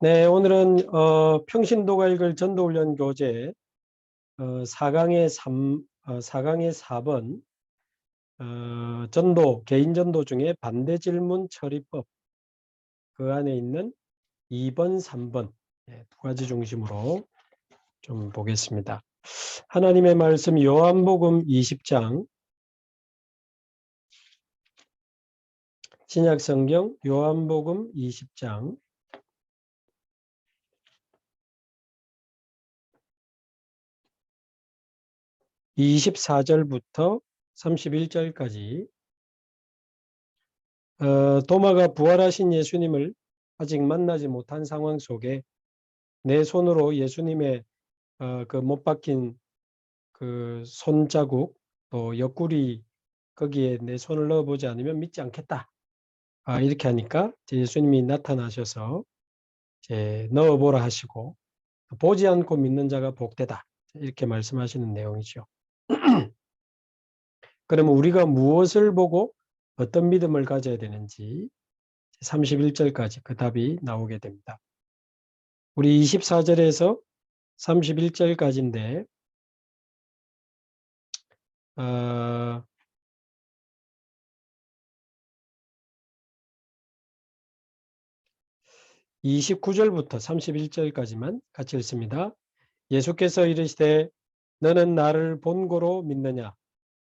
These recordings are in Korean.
네, 오늘은 평신도가 읽을 전도훈련 교재 4강의 4강의 4번 전도, 개인 전도 중에 반대 질문 처리법 그 안에 있는 2번, 3번 두 가지 중심으로 좀 보겠습니다. 하나님의 말씀 요한복음 20장 신약성경 요한복음 20장 24절부터 31절까지 도마가 부활하신 예수님을 아직 만나지 못한 상황 속에 내 손으로 예수님의 그 못 박힌 그 손자국 또 옆구리 거기에 내 손을 넣어보지 않으면 믿지 않겠다. 이렇게 하니까 예수님이 나타나셔서 이제 넣어보라 하시고 보지 않고 믿는 자가 복되다. 이렇게 말씀하시는 내용이죠. 그러면 우리가 무엇을 보고 어떤 믿음을 가져야 되는지 31절까지 그 답이 나오게 됩니다. 우리 24절에서 31절까지인데 29절부터 31절까지만 같이 읽습니다. 예수께서 이르시되 너는 나를 본고로 믿느냐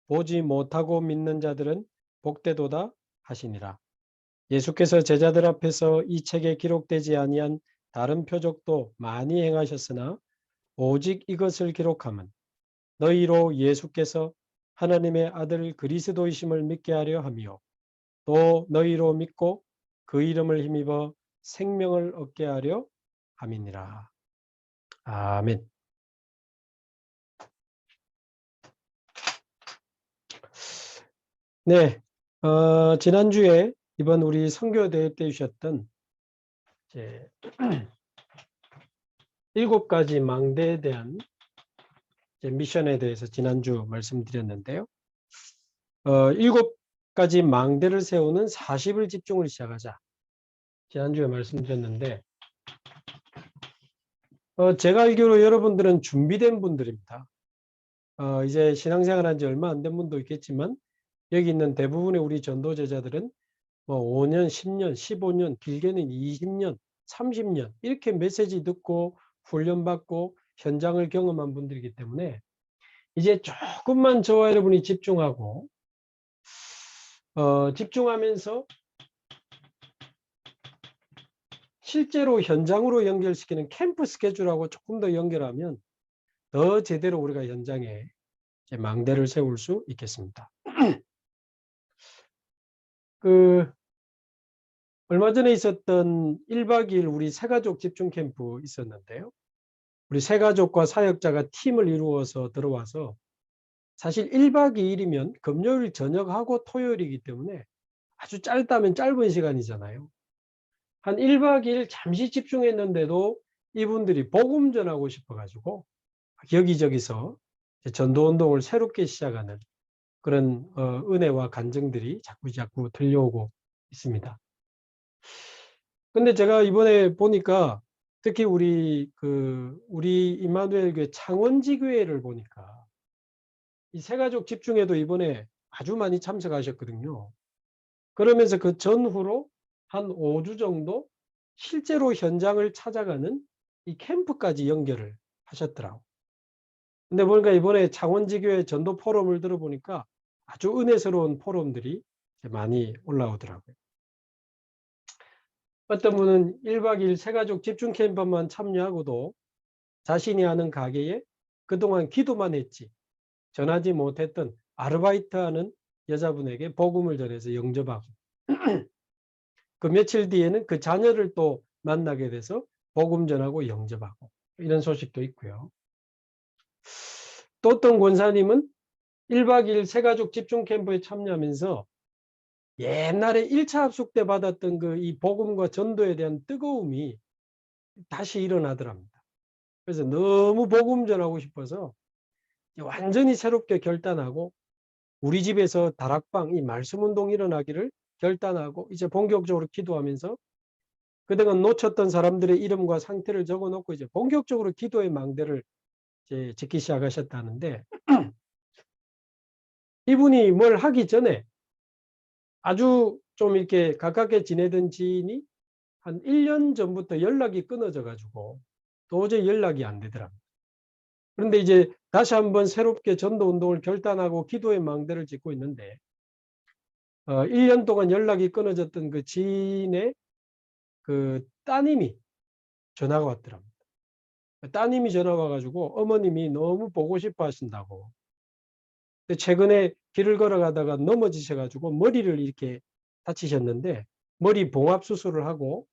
보지 못하고 믿는 자들은 복되도다 하시니라. 예수께서 제자들 앞에서 이 책에 기록되지 아니한 다른 표적도 많이 행하셨으나 오직 이것을 기록함은 너희로 예수께서 하나님의 아들 그리스도이심을 믿게 하려 함이요 또 너희로 믿고 그 이름을 힘입어 생명을 얻게 하려 함이니라. 아멘. 네, 지난주에 이번 우리 선교대회 때 주셨던 이제 7가지 망대에 대한 이제 미션에 대해서 지난주 말씀드렸는데요. 7가지 망대를 세우는 40일 집중을 시작하자. 지난주에 말씀드렸는데 제가 알기로 여러분들은 준비된 분들입니다. 이제 신앙생활 한 지 얼마 안 된 분도 있겠지만 여기 있는 대부분의 우리 전도제자들은 뭐 5년, 10년, 15년, 길게는 20년, 30년 이렇게 메시지 듣고 훈련받고 현장을 경험한 분들이기 때문에 이제 조금만 저와 여러분이 집중하고 집중하면서 실제로 현장으로 연결시키는 캠프 스케줄하고 조금 더 연결하면 더 제대로 우리가 현장에 망대를 세울 수 있겠습니다. 얼마 전에 있었던 1박 2일 우리 새가족 집중 캠프 있었는데요. 우리 새가족과 사역자가 팀을 이루어서 들어와서 사실 1박 2일이면 금요일 저녁하고 토요일이기 때문에 아주 짧다면 짧은 시간이잖아요. 한 1박 2일 잠시 집중했는데도 이분들이 복음 전하고 싶어가지고 여기저기서 전도운동을 새롭게 시작하는 그런 은혜와 간증들이 자꾸 들려오고 있습니다. 근데 제가 이번에 보니까 특히 우리 이마누엘 교회 창원지 교회를 보니까 이 새가족 집중에도 이번에 아주 많이 참석하셨거든요. 그러면서 그 전후로 한 5주 정도 실제로 현장을 찾아가는 이 캠프까지 연결을 하셨더라고요. 근데 보니까 이번에 창원지 교회 전도 포럼을 들어보니까 아주 은혜스러운 포럼들이 많이 올라오더라고요. 어떤 분은 1박 2일 새가족 집중 캠프만 참여하고도 자신이 하는 가게에 그동안 기도만 했지 전하지 못했던 아르바이트하는 여자분에게 복음을 전해서 영접하고 그 며칠 뒤에는 그 자녀를 또 만나게 돼서 복음 전하고 영접하고 이런 소식도 있고요. 또 어떤 권사님은 1박 2일 새가족 집중 캠프에 참여하면서 옛날에 1차 합숙 때 받았던 그 이 복음과 전도에 대한 뜨거움이 다시 일어나더랍니다. 그래서 너무 복음 전하고 싶어서 완전히 새롭게 결단하고 우리 집에서 다락방 이 말씀 운동 일어나기를 결단하고 이제 본격적으로 기도하면서 그동안 놓쳤던 사람들의 이름과 상태를 적어놓고 이제 본격적으로 기도의 망대를 이제 짓기 시작하셨다는데 이분이 뭘 하기 전에 아주 좀 이렇게 가깝게 지내던 지인이 한 1년 전부터 연락이 끊어져 가지고 도저히 연락이 안 되더랍니다. 그런데 이제 다시 한번 새롭게 전도 운동을 결단하고 기도의 망대를 짓고 있는데 1년 동안 연락이 끊어졌던 그 지인의 그 따님이 전화가 왔더랍니다. 따님이 전화 와가지고 어머님이 너무 보고 싶어 하신다고. 최근에 길을 걸어가다가 넘어지셔가지고 머리를 이렇게 다치셨는데 머리 봉합 수술을 하고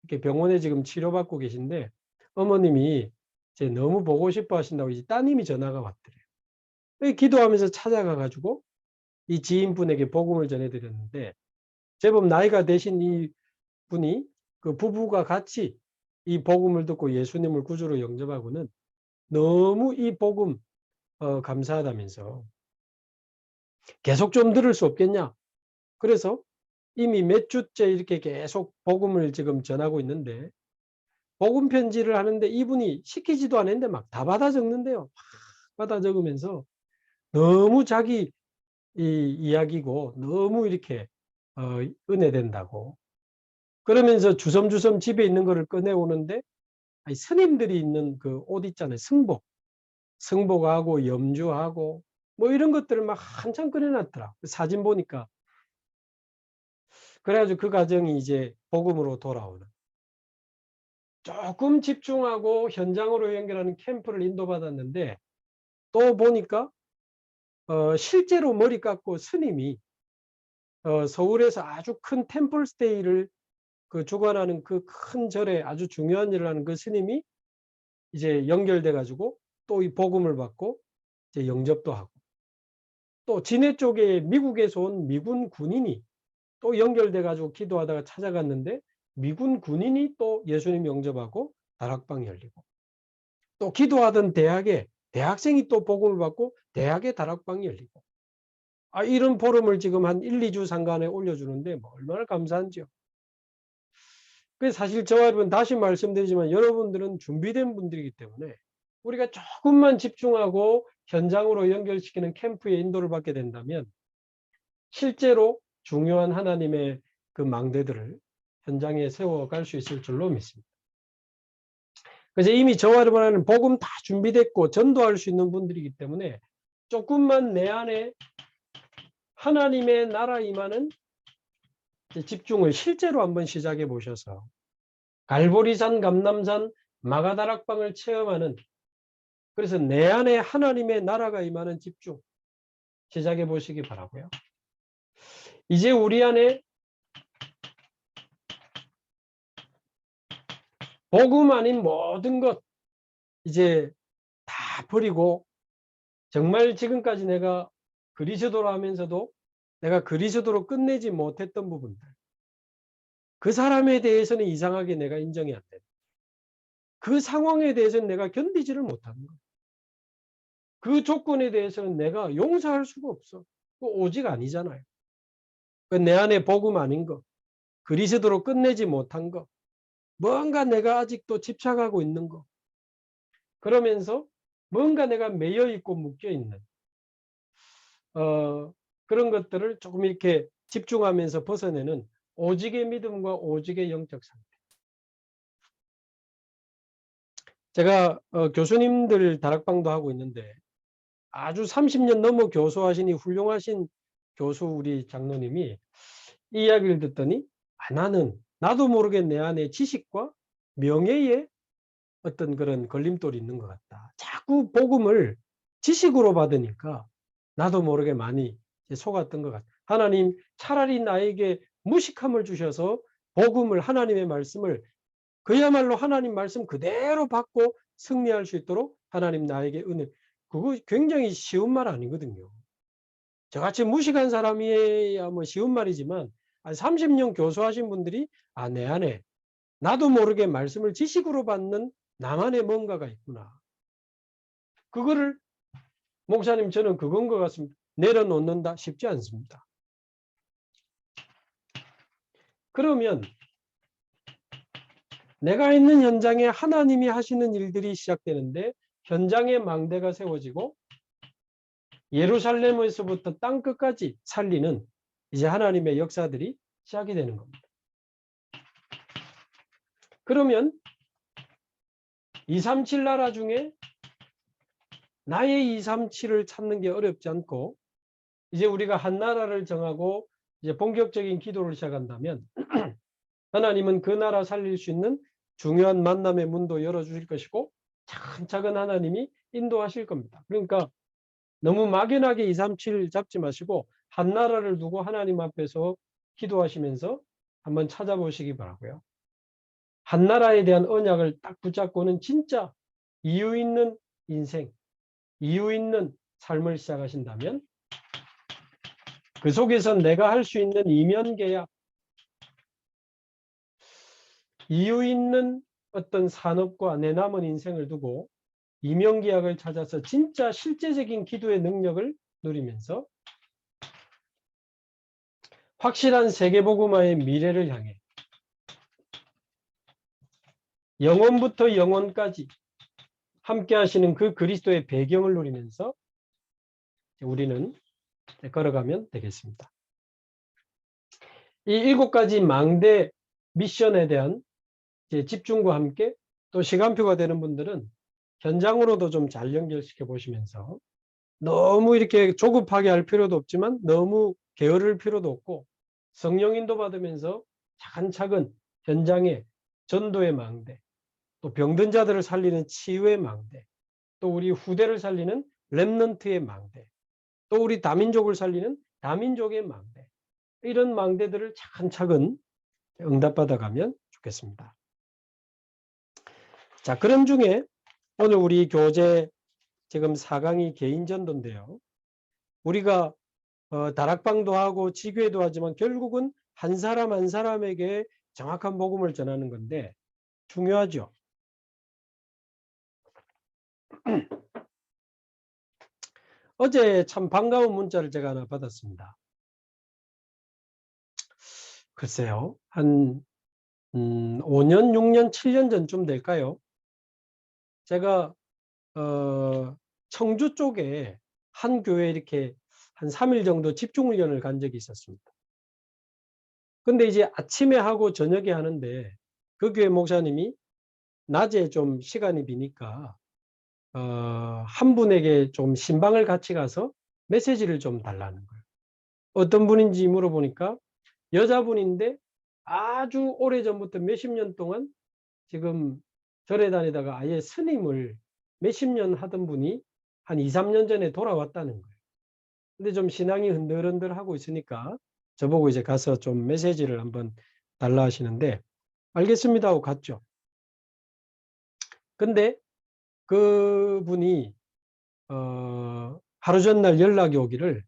이렇게 병원에 지금 치료받고 계신데 어머님이 이제 너무 보고 싶어 하신다고 이제 따님이 전화가 왔더래요. 기도하면서 찾아가가지고 이 지인분에게 복음을 전해드렸는데 제법 나이가 되신 이 분이 그 부부가 같이 이 복음을 듣고 예수님을 구주로 영접하고는 너무 이 복음 감사하다면서 계속 좀 들을 수 없겠냐. 그래서 이미 몇 주째 이렇게 계속 복음을 지금 전하고 있는데 복음 편지를 하는데 이분이 시키지도 않았는데 막 다 받아 적는데요. 받아 적으면서 너무 자기 이 이야기고 너무 이렇게 은혜된다고. 그러면서 주섬주섬 집에 있는 거를 꺼내오는데 스님들이 입는 그 옷 있잖아요. 승복하고 염주하고 뭐 이런 것들을 막 한참 꺼내놨더라. 사진 보니까. 그래가지고 그 과정이 이제 복음으로 돌아오는. 조금 집중하고 현장으로 연결하는 캠프를 인도받았는데 또 보니까 실제로 머리 깎고 스님이 서울에서 아주 큰 템플스테이를 그 주관하는 그 큰 절에 아주 중요한 일을 하는 그 스님이 이제 연결돼 가지고 또 이 복음을 받고 이제 영접도 하고 또 진해 쪽에 미국에서 온 미군 군인이 또 연결돼 가지고 기도하다가 찾아갔는데 미군 군인이 또 예수님 영접하고 다락방이 열리고 또 기도하던 대학에 대학생이 또 복음을 받고 대학에 다락방이 열리고 이런 포럼을 지금 한 1, 2주 상간에 올려주는데 뭐 얼마나 감사한지요. 그래서 사실 저와 여러분 다시 말씀드리지만 여러분들은 준비된 분들이기 때문에 우리가 조금만 집중하고 현장으로 연결시키는 캠프에 인도를 받게 된다면 실제로 중요한 하나님의 그 망대들을 현장에 세워갈 수 있을 줄로 믿습니다. 그래서 이미 저와 여러분은 복음 다 준비됐고 전도할 수 있는 분들이기 때문에 조금만 내 안에 하나님의 나라 임하는 집중을 실제로 한번 시작해 보셔서 갈보리산, 감남산, 마가다락방을 체험하는 그래서 내 안에 하나님의 나라가 임하는 집중 시작해 보시기 바라고요. 이제 우리 안에 복음 아닌 모든 것 이제 다 버리고 정말 지금까지 내가 그리스도로 하면서도 내가 그리스도로 끝내지 못했던 부분들 그 사람에 대해서는 이상하게 내가 인정이 안 된다. 그 상황에 대해서는 내가 견디지를 못하는 거야. 그 조건에 대해서는 내가 용서할 수가 없어. 오직 아니잖아요. 내 안에 복음 아닌 거, 그리스도로 끝내지 못한 거, 뭔가 내가 아직도 집착하고 있는 거, 그러면서 뭔가 내가 매여 있고 묶여 있는 그런 것들을 조금 이렇게 집중하면서 벗어내는 오직의 믿음과 오직의 영적 상태. 제가 교수님들 다락방도 하고 있는데 아주 30년 넘어 교수하시니 훌륭하신 교수 우리 장로님이 이 이야기를 듣더니 나도 모르게 내 안에 지식과 명예에 어떤 그런 걸림돌이 있는 것 같다. 자꾸 복음을 지식으로 받으니까 나도 모르게 많이 속았던 것 같다. 하나님 차라리 나에게 무식함을 주셔서 복음을 하나님의 말씀을 그야말로 하나님 말씀 그대로 받고 승리할 수 있도록 하나님 나에게 은혜. 그거 굉장히 쉬운 말 아니거든요. 저같이 무식한 사람이야 뭐 쉬운 말이지만 30년 교수하신 분들이 내 안에 나도 모르게 말씀을 지식으로 받는 나만의 뭔가가 있구나. 그거를 목사님 저는 그건 것 같습니다. 내려놓는다 쉽지 않습니다. 그러면 내가 있는 현장에 하나님이 하시는 일들이 시작되는데 현장에 망대가 세워지고 예루살렘에서부터 땅끝까지 살리는 이제 하나님의 역사들이 시작이 되는 겁니다. 그러면 237 나라 중에 나의 237을 찾는 게 어렵지 않고 이제 우리가 한 나라를 정하고 이제 본격적인 기도를 시작한다면 하나님은 그 나라 살릴 수 있는 중요한 만남의 문도 열어주실 것이고 차근차근 하나님이 인도하실 겁니다. 그러니까 너무 막연하게 237 잡지 마시고 한 나라를 두고 하나님 앞에서 기도하시면서 한번 찾아보시기 바라고요. 한 나라에 대한 언약을 딱 붙잡고는 진짜 이유 있는 인생, 이유 있는 삶을 시작하신다면 그 속에서 내가 할 수 있는 이면계약, 이유 있는 어떤 산업과 내 남은 인생을 두고 이면계약을 찾아서 진짜 실제적인 기도의 능력을 누리면서 확실한 세계복음화의 미래를 향해 영혼부터 영혼까지 함께 하시는 그 그리스도의 배경을 누리면서 우리는 걸어가면 되겠습니다. 이 7가지 망대 미션에 대한 집중과 함께 또 시간표가 되는 분들은 현장으로도 좀 잘 연결시켜 보시면서 너무 이렇게 조급하게 할 필요도 없지만 너무 게으를 필요도 없고 성령 인도 받으면서 차근차근 현장에 전도의 망대, 또 병든 자들을 살리는 치유의 망대, 또 우리 후대를 살리는 렘넌트의 망대, 또 우리 다민족을 살리는 다민족의 망대, 이런 망대들을 차근차근 응답받아 가면 좋겠습니다. 자, 그런 중에 오늘 우리 교재 지금 4강이 개인전도인데요. 우리가 다락방도 하고 지교회도 하지만 결국은 한 사람 한 사람에게 정확한 복음을 전하는 건데 중요하죠. 어제 참 반가운 문자를 제가 하나 받았습니다. 글쎄요. 한 5년, 6년, 7년 전쯤 될까요? 제가 청주 쪽에 한 교회에 이렇게 한 3일 정도 집중훈련을 간 적이 있었습니다. 근데 이제 아침에 하고 저녁에 하는데 그 교회 목사님이 낮에 좀 시간이 비니까 한 분에게 좀 신방을 같이 가서 메시지를 좀 달라는 거예요. 어떤 분인지 물어보니까 여자분인데 아주 오래전부터 몇십 년 동안 지금 절에 다니다가 아예 스님을 몇십 년 하던 분이 한 2, 3년 전에 돌아왔다는 거예요. 근데 좀 신앙이 흔들흔들 하고 있으니까 저보고 이제 가서 좀 메시지를 한번 달라 하시는데 알겠습니다 하고 갔죠. 근데 그분이 하루 전날 연락이 오기를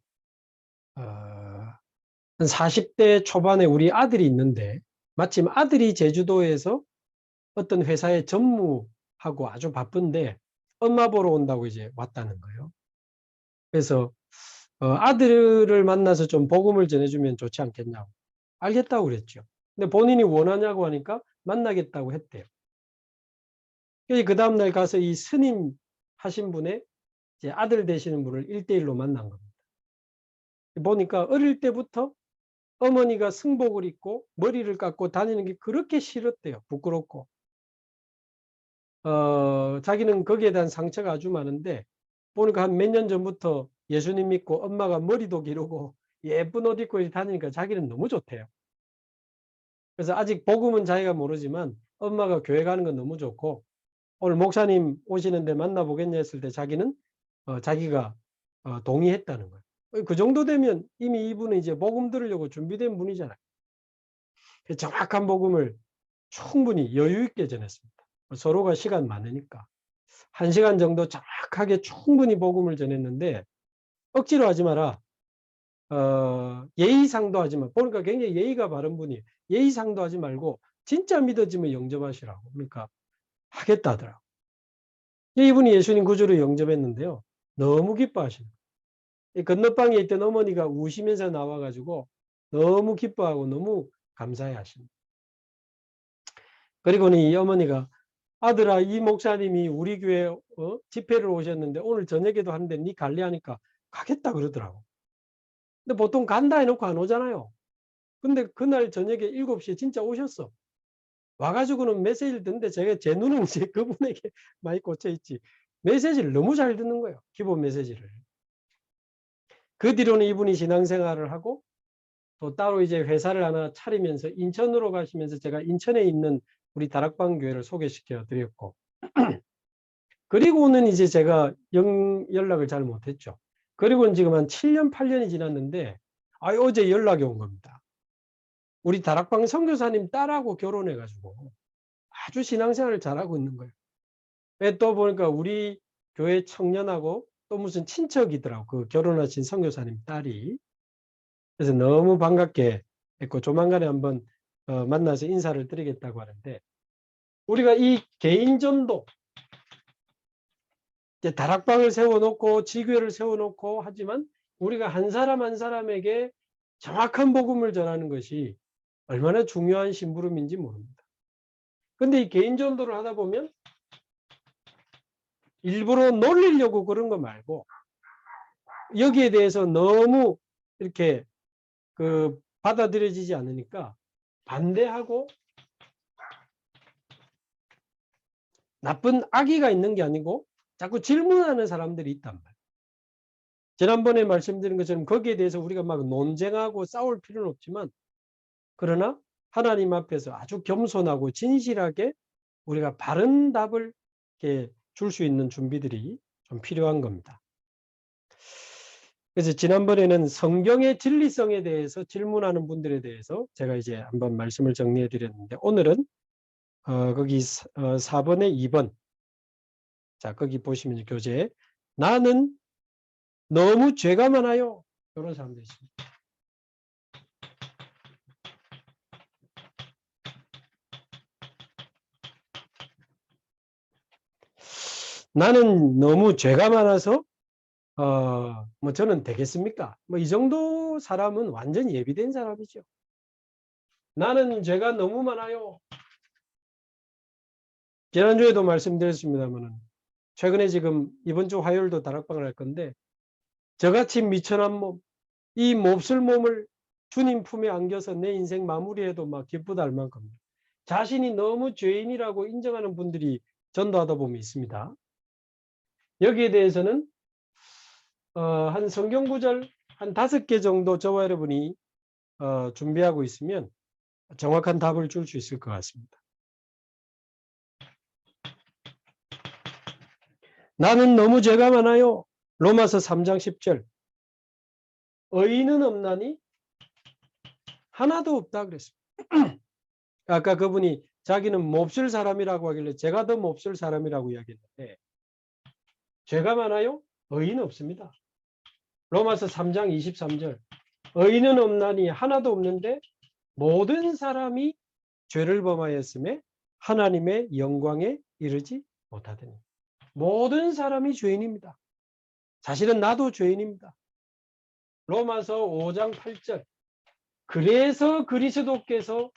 한 40대 초반에 우리 아들이 있는데 마침 아들이 제주도에서 어떤 회사에 전무하고 아주 바쁜데 엄마 보러 온다고 이제 왔다는 거예요. 그래서 아들을 만나서 좀 복음을 전해주면 좋지 않겠냐고. 알겠다고 그랬죠. 근데 본인이 원하냐고 하니까 만나겠다고 했대요. 그 다음날 가서 이 스님 하신 분의 이제 아들 되시는 분을 1대1로 만난 겁니다. 보니까 어릴 때부터 어머니가 승복을 입고 머리를 깎고 다니는 게 그렇게 싫었대요. 부끄럽고. 자기는 거기에 대한 상처가 아주 많은데 보니까 한 몇 년 전부터 예수님 믿고 엄마가 머리도 기르고 예쁜 옷 입고 다니니까 자기는 너무 좋대요. 그래서 아직 복음은 자기가 모르지만 엄마가 교회 가는 건 너무 좋고 오늘 목사님 오시는데 만나보겠냐 했을 때 자기는 자기가 동의했다는 거예요. 그 정도 되면 이미 이분은 이제 복음 들으려고 준비된 분이잖아요. 정확한 복음을 충분히 여유 있게 전했습니다. 서로가 시간 많으니까. 1시간 정도 정확하게 충분히 복음을 전했는데 억지로 하지 마라. 예의상도 하지 마. 보니까 굉장히 예의가 바른 분이 예의상도 하지 말고 진짜 믿어지면 영접하시라고. 그러니까 하겠다 하더라고. 이분이 예수님 구주로 영접했는데요. 너무 기뻐하시는 거예요. 건너방에 있던 어머니가 우시면서 나와가지고 너무 기뻐하고 너무 감사해 하십니다. 그리고는 이 어머니가 아들아, 이 목사님이 우리 교회 집회를 오셨는데 오늘 저녁에도 하는데 네 갈래 하니까 가겠다 그러더라고. 근데 보통 간다 해놓고 안 오잖아요. 근데 그날 저녁에 7시에 진짜 오셨어. 와가지고는 메시지를 듣는데 제 눈은 이제 그분에게 많이 꽂혀 있지. 메시지를 너무 잘 듣는 거예요. 기본 메시지를. 그 뒤로는 이분이 신앙생활을 하고 또 따로 이제 회사를 하나 차리면서 인천으로 가시면서 제가 인천에 있는 우리 다락방 교회를 소개시켜 드렸고 그리고는 이제 제가 연락을 잘 못했죠. 그리고는 지금 한 7년, 8년이 지났는데 어제 연락이 온 겁니다. 우리 다락방 선교사님 딸하고 결혼해가지고 아주 신앙생활을 잘하고 있는 거예요. 또 보니까 우리 교회 청년하고 또 무슨 친척이더라고. 그 결혼하신 선교사님 딸이. 그래서 너무 반갑게 했고 조만간에 한번 만나서 인사를 드리겠다고 하는데 우리가 이 개인전도 이제 다락방을 세워놓고 지교회를 세워놓고 하지만 우리가 한 사람 한 사람에게 정확한 복음을 전하는 것이 얼마나 중요한 심부름인지 모릅니다. 근데 이 개인전도를 하다 보면 일부러 놀리려고 그런 거 말고 여기에 대해서 너무 이렇게 받아들여지지 않으니까 반대하고 나쁜 악의가 있는 게 아니고 자꾸 질문하는 사람들이 있단 말이에요. 지난번에 말씀드린 것처럼 거기에 대해서 우리가 막 논쟁하고 싸울 필요는 없지만 그러나 하나님 앞에서 아주 겸손하고 진실하게 우리가 바른 답을 줄 수 있는 준비들이 좀 필요한 겁니다. 그래서 지난번에는 성경의 진리성에 대해서 질문하는 분들에 대해서 제가 이제 한번 말씀을 정리해 드렸는데 오늘은 거기 4번에 2번 자 거기 보시면 교재 나는 너무 죄가 많아요. 이런 사람들이 있습니다. 나는 너무 죄가 많아서 뭐 저는 되겠습니까? 뭐 이 정도 사람은 완전 예비된 사람이죠. 나는 죄가 너무 많아요. 지난주에도 말씀드렸습니다만 최근에 지금 이번 주 화요일도 다락방을 할 건데 저같이 미천한 몸, 이 몹쓸 몸을 주님 품에 안겨서 내 인생 마무리해도 막 기쁘다 할 만큼 자신이 너무 죄인이라고 인정하는 분들이 전도하다 보면 있습니다. 여기에 대해서는 한 성경 구절 한 5개 정도 저와 여러분이 준비하고 있으면 정확한 답을 줄 수 있을 것 같습니다. 나는 너무 죄가 많아요. 로마서 3장 10절. 의인은 없나니 하나도 없다 그랬습니다. 아까 그분이 자기는 몹쓸 사람이라고 하길래 제가 더 몹쓸 사람이라고 이야기했는데 죄가 많아요? 의인은 없습니다. 로마서 3장 23절. 의인은 없나니 하나도 없는데 모든 사람이 죄를 범하였음에 하나님의 영광에 이르지 못하더니. 모든 사람이 죄인입니다. 사실은 나도 죄인입니다. 로마서 5장 8절. 그래서 그리스도께서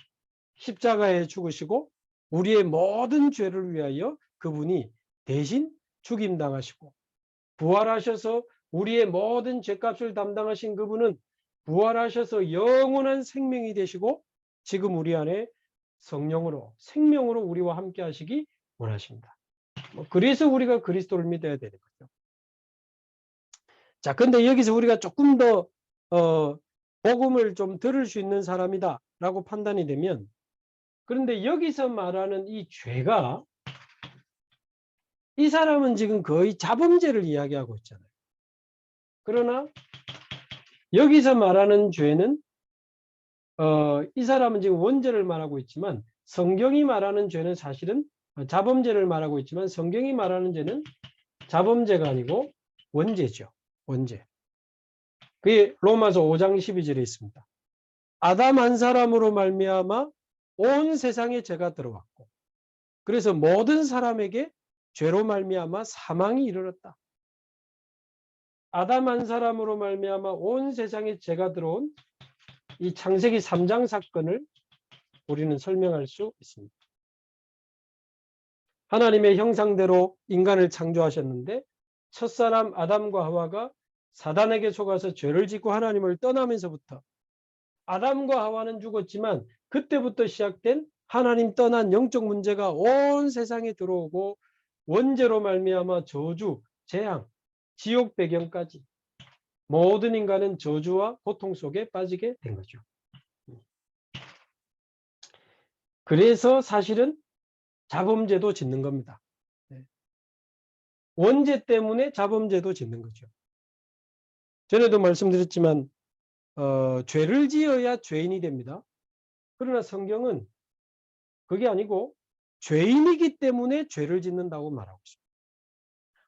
십자가에 죽으시고 우리의 모든 죄를 위하여 그분이 대신 죽임당하시고 부활하셔서 우리의 모든 죄값을 담당하신 그분은 부활하셔서 영원한 생명이 되시고 지금 우리 안에 성령으로 생명으로 우리와 함께 하시기 원하십니다. 그래서 우리가 그리스도를 믿어야 되는 거죠. 자, 근데 여기서 우리가 조금 더 복음을 좀 들을 수 있는 사람이다 라고 판단이 되면 그런데 여기서 말하는 이 죄가 이 사람은 지금 거의 자범죄를 이야기하고 있잖아요. 그러나 여기서 말하는 죄는 이 사람은 지금 원죄를 말하고 있지만 성경이 말하는 죄는 사실은 자범죄를 말하고 있지만 성경이 말하는 죄는 자범죄가 아니고 원죄죠. 원죄. 그게 로마서 5장 12절에 있습니다. 아담 한 사람으로 말미암아 온 세상에 죄가 들어왔고 그래서 모든 사람에게 죄로 말미암아 사망이 이르렀다. 아담 한 사람으로 말미암아 온 세상에 죄가 들어온 이 창세기 3장 사건을 우리는 설명할 수 있습니다. 하나님의 형상대로 인간을 창조하셨는데 첫사람 아담과 하와가 사단에게 속아서 죄를 짓고 하나님을 떠나면서부터 아담과 하와는 죽었지만 그때부터 시작된 하나님 떠난 영적 문제가 온 세상에 들어오고 원죄로 말미암아 저주, 재앙, 지옥 배경까지 모든 인간은 저주와 고통 속에 빠지게 된 거죠. 그래서 사실은 자범죄도 짓는 겁니다. 원죄 때문에 자범죄도 짓는 거죠. 전에도 말씀드렸지만 죄를 지어야 죄인이 됩니다. 그러나 성경은 그게 아니고 죄인이기 때문에 죄를 짓는다고 말하고 있습니다.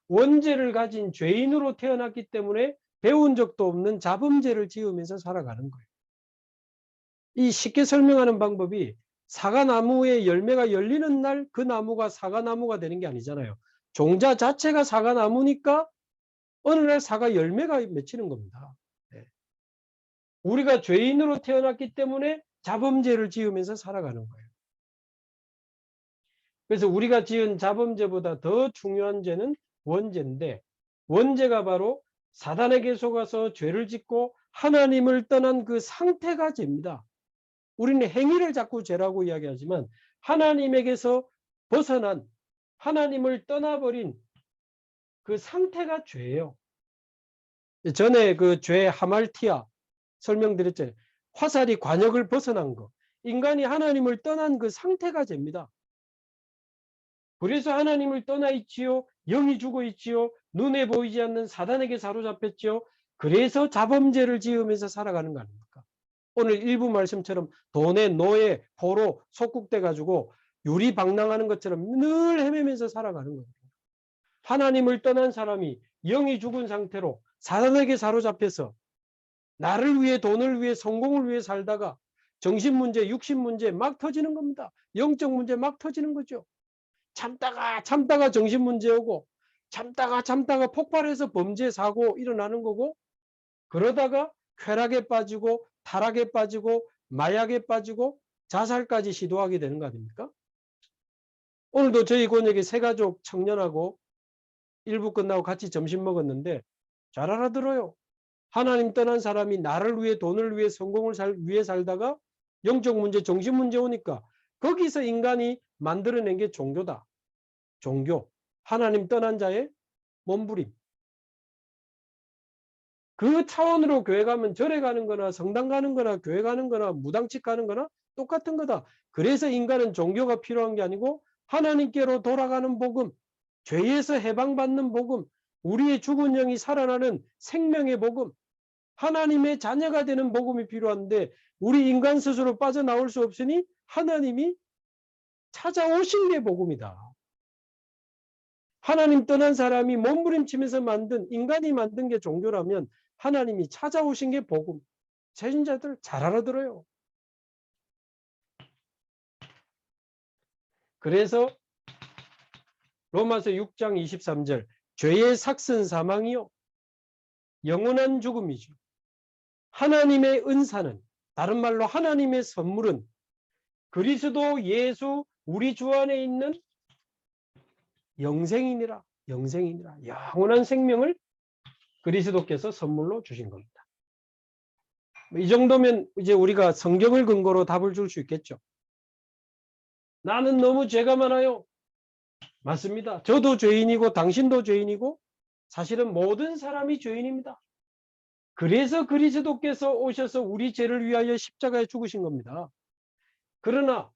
원죄를 가진 죄인으로 태어났기 때문에 배운 적도 없는 자범죄를 지으면서 살아가는 거예요. 이 쉽게 설명하는 방법이 사과나무의 열매가 열리는 날 그 나무가 사과나무가 되는 게 아니잖아요. 종자 자체가 사과나무니까 어느 날 사과 열매가 맺히는 겁니다. 우리가 죄인으로 태어났기 때문에 자범죄를 지으면서 살아가는 거예요. 그래서 우리가 지은 자범죄보다 더 중요한 죄는 원죄인데 원죄가 바로 사단에게 속아서 죄를 짓고 하나님을 떠난 그 상태가 죄입니다. 우리는 행위를 자꾸 죄라고 이야기하지만 하나님에게서 벗어난 하나님을 떠나버린 그 상태가 죄예요. 전에 그 죄 하말티아 설명드렸잖아요. 화살이 관역을 벗어난 거. 인간이 하나님을 떠난 그 상태가 죄입니다. 그래서 하나님을 떠나 있지요. 영이 죽어 있지요. 눈에 보이지 않는 사단에게 사로잡혔지요. 그래서 자범죄를 지으면서 살아가는 거 아닙니까? 오늘 일부 말씀처럼 돈에 노예, 포로, 속국돼 가지고 유리방랑하는 것처럼 늘 헤매면서 살아가는 거예요. 하나님을 떠난 사람이 영이 죽은 상태로 사단에게 사로잡혀서 나를 위해 돈을 위해 성공을 위해 살다가 정신 문제, 육신 문제 막 터지는 겁니다. 영적 문제 막 터지는 거죠. 참다가 정신 문제 오고 참다가 폭발해서 범죄 사고 일어나는 거고 그러다가 쾌락에 빠지고 타락에 빠지고 마약에 빠지고 자살까지 시도하게 되는 거 아닙니까? 오늘도 저희 권역에 새가족 청년하고 일부 끝나고 같이 점심 먹었는데 잘 알아들어요. 하나님 떠난 사람이 나를 위해 돈을 위해 성공을 위해 살다가 영적 문제 정신 문제 오니까 거기서 인간이 만들어낸 게 종교다. 종교. 하나님 떠난 자의 몸부림. 그 차원으로 교회 가면 절에 가는 거나 성당 가는 거나 교회 가는 거나 무당집 가는 거나 똑같은 거다. 그래서 인간은 종교가 필요한 게 아니고 하나님께로 돌아가는 복음, 죄에서 해방받는 복음, 우리의 죽은 영이 살아나는 생명의 복음, 하나님의 자녀가 되는 복음이 필요한데 우리 인간 스스로 빠져나올 수 없으니 하나님이 찾아오신 게 복음이다. 하나님 떠난 사람이 몸부림치면서 만든 인간이 만든 게 종교라면 하나님이 찾아오신 게 복음. 세신자들 잘 알아들어요. 그래서 로마서 6장 23절 죄의 삭슨 사망이요 영원한 죽음이죠. 하나님의 은사는 다른 말로 하나님의 선물은 그리스도 예수 우리 주 안에 있는 영생이니라. 영원한 생명을 그리스도께서 선물로 주신 겁니다. 이 정도면 이제 우리가 성경을 근거로 답을 줄 수 있겠죠. 나는 너무 죄가 많아요. 맞습니다. 저도 죄인이고 당신도 죄인이고 사실은 모든 사람이 죄인입니다. 그래서 그리스도께서 오셔서 우리 죄를 위하여 십자가에 죽으신 겁니다. 그러나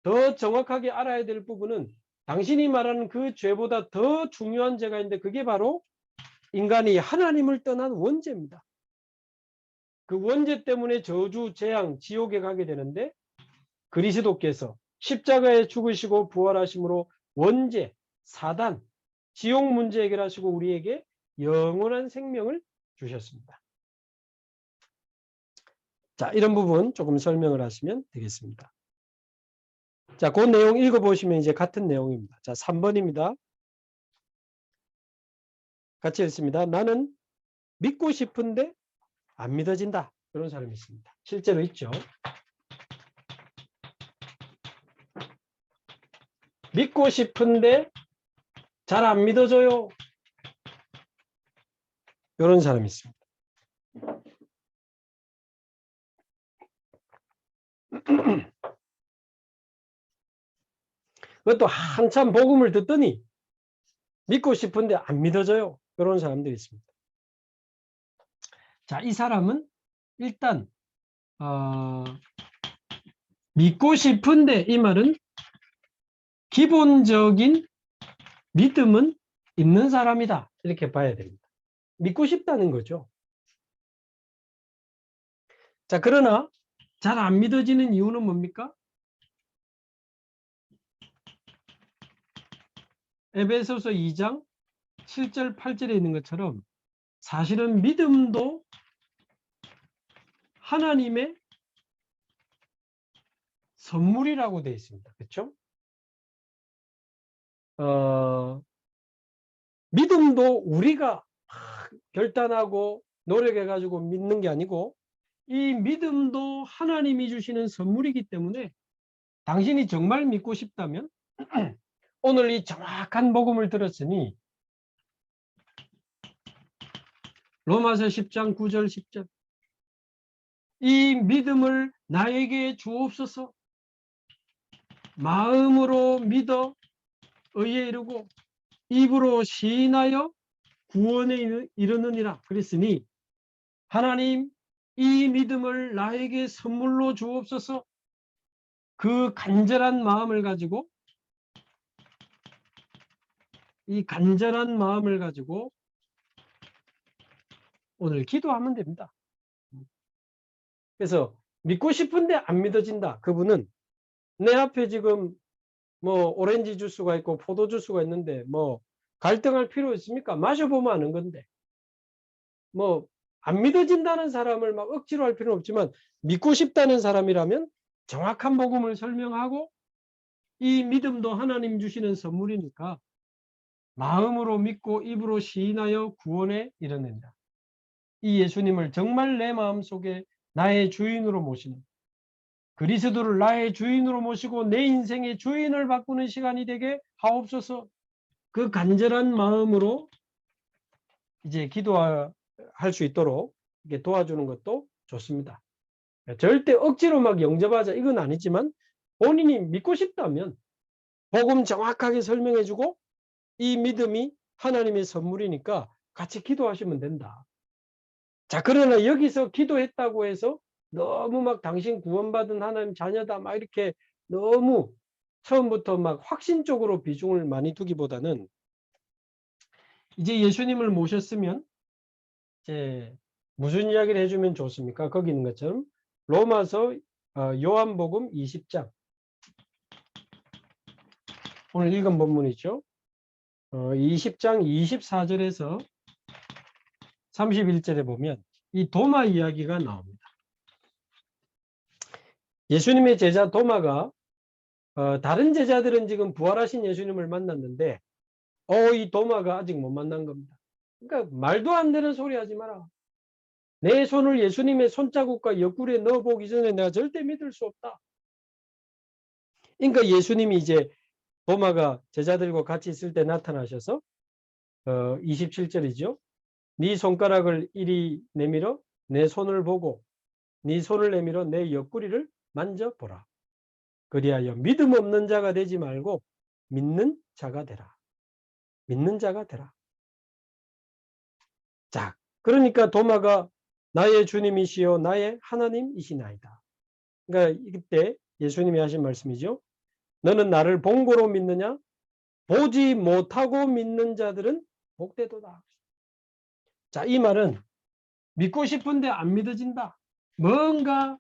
더 정확하게 알아야 될 부분은 당신이 말하는 그 죄보다 더 중요한 죄가 있는데 그게 바로 인간이 하나님을 떠난 원죄입니다. 그 원죄 때문에 저주, 재앙, 지옥에 가게 되는데 그리스도께서 십자가에 죽으시고 부활하심으로 원죄, 사단, 지옥 문제 해결하시고 우리에게 영원한 생명을 주셨습니다. 자, 이런 부분 조금 설명을 하시면 되겠습니다. 자, 그 내용 읽어보시면 이제 같은 내용입니다. 자, 3번입니다. 같이 읽습니다. 나는 믿고 싶은데 안 믿어진다. 그런 사람이 있습니다. 실제로 있죠. 믿고 싶은데 잘 안 믿어져요. 이런 사람이 있습니다. 그것도 한참 복음을 듣더니 믿고 싶은데 안 믿어져요. 이런 사람들이 있습니다. 자, 이 사람은 일단 믿고 싶은데, 이 말은 기본적인 믿음은 있는 사람이다, 이렇게 봐야 됩니다. 믿고 싶다는 거죠. 자, 그러나 잘 안 믿어지는 이유는 뭡니까? 에베소서 2장 7절 8절에 있는 것처럼 사실은 믿음도 하나님의 선물이라고 되어 있습니다. 그렇죠? 믿음도 우리가 결단하고 노력해가지고 믿는 게 아니고, 이 믿음도 하나님이 주시는 선물이기 때문에 당신이 정말 믿고 싶다면 오늘 이 정확한 복음을 들었으니 로마서 10장 9절 10절, 이 믿음을 나에게 주옵소서. 마음으로 믿어 의에 이르고 입으로 시인하여 구원에 이르느니라 그랬으니, 하나님, 이 믿음을 나에게 선물로 주옵소서. 그 간절한 마음을 가지고, 이 간절한 마음을 가지고 오늘 기도하면 됩니다. 그래서 믿고 싶은데 안 믿어진다. 그분은 내 앞에 지금 뭐 오렌지 주스가 있고 포도 주스가 있는데 뭐 갈등할 필요 있습니까? 마셔보면 아는 건데, 뭐 안 믿어진다는 사람을 막 억지로 할 필요는 없지만 믿고 싶다는 사람이라면 정확한 복음을 설명하고, 이 믿음도 하나님 주시는 선물이니까 마음으로 믿고 입으로 시인하여 구원에 이르는다. 이 예수님을 정말 내 마음속에 나의 주인으로 모시는, 그리스도를 나의 주인으로 모시고 내 인생의 주인을 바꾸는 시간이 되게 하옵소서. 그 간절한 마음으로 이제 기도할 수 있도록 이렇게 도와주는 것도 좋습니다. 절대 억지로 막 영접하자 이건 아니지만, 본인이 믿고 싶다면 복음 정확하게 설명해주고, 이 믿음이 하나님의 선물이니까 같이 기도하시면 된다. 자, 그러나 여기서 기도했다고 해서 너무 막 당신 구원받은 하나님 자녀다 막 이렇게 너무 처음부터 막 확신적으로 비중을 많이 두기보다는, 이제 예수님을 모셨으면 이제 무슨 이야기를 해주면 좋습니까? 거기 있는 것처럼 로마서 요한복음 20장, 오늘 읽은 본문이죠. 20장 24절에서 31절에 보면 이 도마 이야기가 나옵니다. 예수님의 제자 도마가 다른 제자들은 지금 부활하신 예수님을 만났는데 이 도마가 아직 못 만난 겁니다. 그러니까 말도 안 되는 소리 하지 마라. 내 손을 예수님의 손자국과 옆구리에 넣어보기 전에 내가 절대 믿을 수 없다. 그러니까 예수님이 이제 도마가 제자들과 같이 있을 때 나타나셔서 27절이죠. 네 손가락을 이리 내밀어 내 손을 보고 네 손을 내밀어 내 옆구리를 만져보라. 그리하여 믿음 없는 자가 되지 말고 믿는 자가 되라. 믿는 자가 되라. 자, 그러니까 도마가 나의 주님이시요 나의 하나님이시나이다. 그러니까 이때 예수님이 하신 말씀이죠. 너는 나를 본고로 믿느냐? 보지 못하고 믿는 자들은 복되도다. 자, 이 말은 믿고 싶은데 안 믿어진다. 뭔가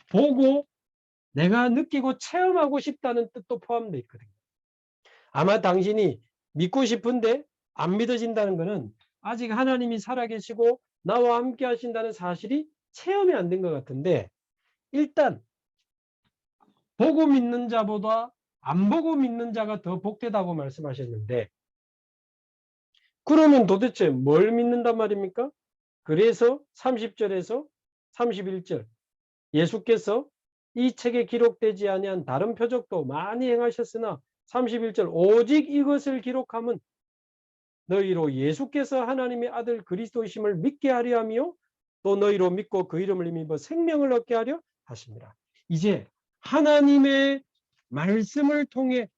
보고 내가 느끼고 체험하고 싶다는 뜻도 포함되어 있거든요. 아마 당신이 믿고 싶은데 안 믿어진다는 것은 아직 하나님이 살아계시고 나와 함께 하신다는 사실이 체험이 안 된 것 같은데, 일단 보고 믿는 자보다 안 보고 믿는 자가 더 복되다고 말씀하셨는데, 그러면 도대체 뭘 믿는단 말입니까? 그래서 30절에서 31절 예수께서 이 책에 기록되지 아니한 다른 표적도 많이 행하셨으나 31절 오직 이것을 기록함은 너희로 예수께서 하나님의 아들 그리스도이심을 믿게 하려 하며 또 너희로 믿고 그 이름을 힘입어 생명을 얻게 하려 하십니다. 이제 하나님의 말씀을 통해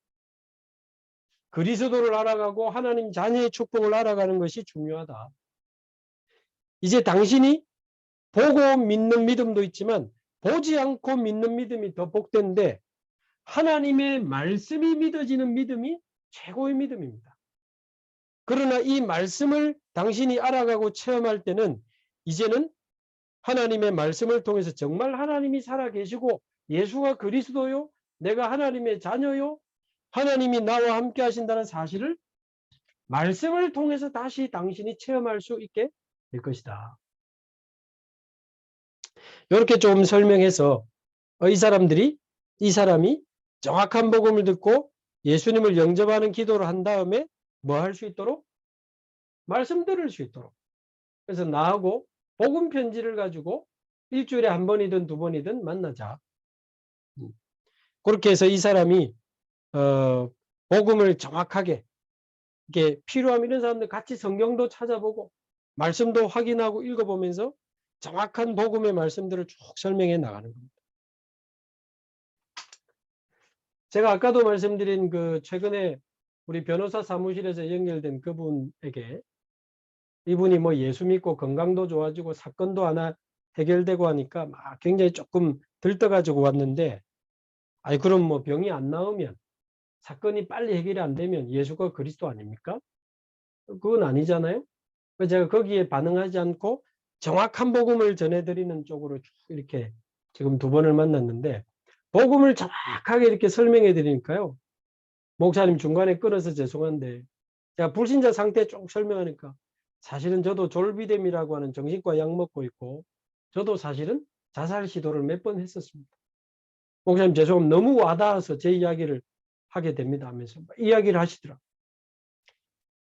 그리스도를 알아가고 하나님 자녀의 축복을 알아가는 것이 중요하다. 이제 당신이 보고 믿는 믿음도 있지만 보지 않고 믿는 믿음이 더 복된데 하나님의 말씀이 믿어지는 믿음이 최고의 믿음입니다. 그러나 이 말씀을 당신이 알아가고 체험할 때는 이제는 하나님의 말씀을 통해서 정말 하나님이 살아계시고 예수가 그리스도요, 내가 하나님의 자녀요, 하나님이 나와 함께 하신다는 사실을 말씀을 통해서 다시 당신이 체험할 수 있게 될 것이다. 이렇게 좀 설명해서 이 사람이 정확한 복음을 듣고 예수님을 영접하는 기도를 한 다음에 뭐 할 수 있도록? 말씀 들을 수 있도록. 그래서 나하고 복음 편지를 가지고 일주일에 한 번이든 두 번이든 만나자. 그렇게 해서 이 사람이 복음을 정확하게 이게 필요하면 이런 사람들 같이 성경도 찾아보고 말씀도 확인하고 읽어보면서 정확한 복음의 말씀들을 쭉 설명해 나가는 겁니다. 제가 아까도 말씀드린 그 최근에 우리 변호사 사무실에서 연결된 그분에게 이분이 뭐 예수 믿고 건강도 좋아지고 사건도 하나 해결되고 하니까 막 굉장히 조금 들떠가지고 왔는데, 아니 그럼 뭐 병이 안 나으면 사건이 빨리 해결이 안 되면 예수가 그리스도 아닙니까? 그건 아니잖아요. 그래서 제가 거기에 반응하지 않고 정확한 복음을 전해드리는 쪽으로 쭉 이렇게 지금 두 번을 만났는데, 복음을 정확하게 이렇게 설명해 드리니까요. 목사님 중간에 끊어서 죄송한데 제가 불신자 상태 쭉 설명하니까 사실은 저도 졸비뎀이라고 하는 정신과 약 먹고 있고 저도 사실은 자살 시도를 몇 번 했었습니다. 목사님 죄송합니다. 너무 와닿아서 제 이야기를 하게 됩니다 하면서 이야기를 하시더라고요.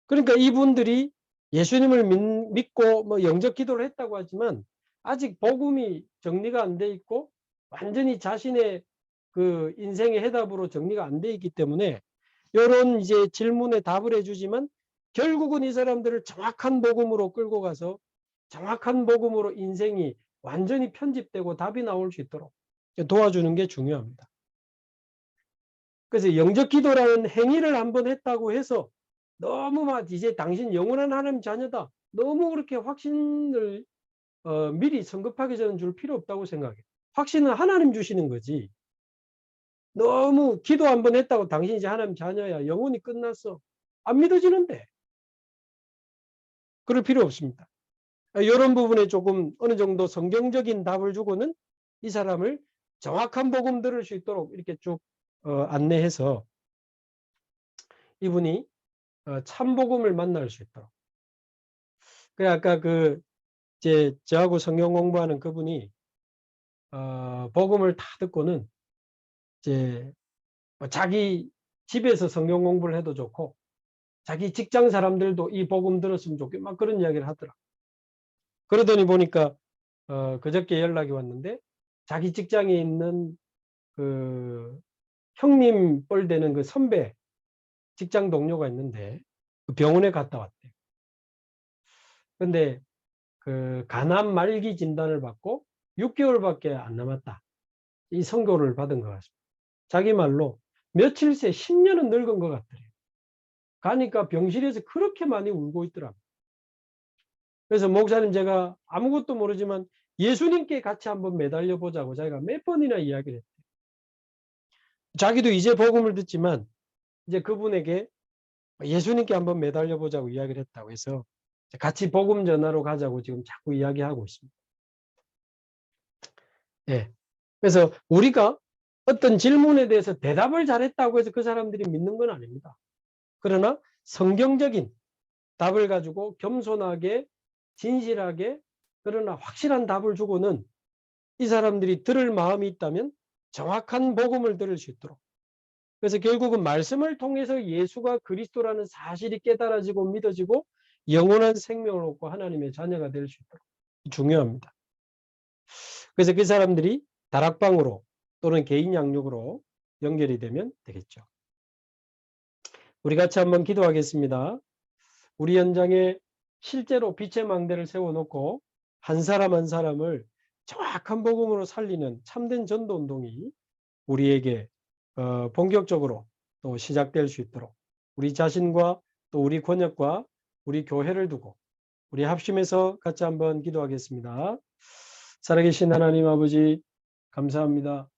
그러니까 이분들이 예수님을 믿고 뭐 영접 기도를 했다고 하지만 아직 복음이 정리가 안 돼 있고 완전히 자신의 그 인생의 해답으로 정리가 안 돼 있기 때문에 이런 이제 질문에 답을 해주지만 결국은 이 사람들을 정확한 복음으로 끌고 가서 정확한 복음으로 인생이 완전히 편집되고 답이 나올 수 있도록 도와주는 게 중요합니다. 그래서 영접 기도라는 행위를 한번 했다고 해서 너무 막 이제 당신 영원한 하나님 자녀다, 너무 그렇게 확신을 미리 성급하게 저는 줄 필요 없다고 생각해요. 확신은 하나님 주시는 거지. 너무 기도 한번 했다고 당신 이제 하나님 자녀야, 영혼이 끝났어, 안 믿어지는데 그럴 필요 없습니다. 이런 부분에 조금 어느 정도 성경적인 답을 주고는 이 사람을 정확한 복음 들을 수 있도록 이렇게 쭉 안내해서 이분이 참 복음을 만날 수 있도록. 그래 아까 저하고 성경 공부하는 그분이 복음을 다 듣고는 이제 자기 집에서 성경 공부를 해도 좋고 자기 직장 사람들도 이 복음 들었으면 좋겠고 막 그런 이야기를 하더라. 그러더니 보니까 그저께 연락이 왔는데 자기 직장에 있는 그 형님 뻘 되는 그 선배 직장 동료가 있는데 그 병원에 갔다 왔대요. 근데 그 간암 말기 진단을 받고 6개월밖에 안 남았다, 이 선고를 받은 것 같습니다. 자기 말로 며칠 새 10년은 늙은 것 같더래요. 가니까 병실에서 그렇게 많이 울고 있더라고요. 그래서 목사님 제가 아무것도 모르지만 예수님께 같이 한번 매달려 보자고 자기가 몇 번이나 이야기를 했대요. 자기도 이제 복음을 듣지만 이제 그분에게 예수님께 한번 매달려 보자고 이야기를 했다고 해서 같이 복음 전하러 가자고 지금 자꾸 이야기하고 있습니다. 예. 그래서 우리가 어떤 질문에 대해서 대답을 잘했다고 해서 그 사람들이 믿는 건 아닙니다. 그러나 성경적인 답을 가지고 겸손하게 진실하게 그러나 확실한 답을 주고는 이 사람들이 들을 마음이 있다면 정확한 복음을 들을 수 있도록, 그래서 결국은 말씀을 통해서 예수가 그리스도라는 사실이 깨달아지고 믿어지고 영원한 생명을 얻고 하나님의 자녀가 될 수 있도록 중요합니다. 그래서 그 사람들이 다락방으로 또는 개인 양육으로 연결이 되면 되겠죠. 우리 같이 한번 기도하겠습니다. 우리 현장에 실제로 빛의 망대를 세워놓고 한 사람 한 사람을 정확한 복음으로 살리는 참된 전도 운동이 우리에게 본격적으로 또 시작될 수 있도록 우리 자신과 또 우리 권역과 우리 교회를 두고 우리 합심해서 같이 한번 기도하겠습니다. 살아계신 하나님 아버지 감사합니다.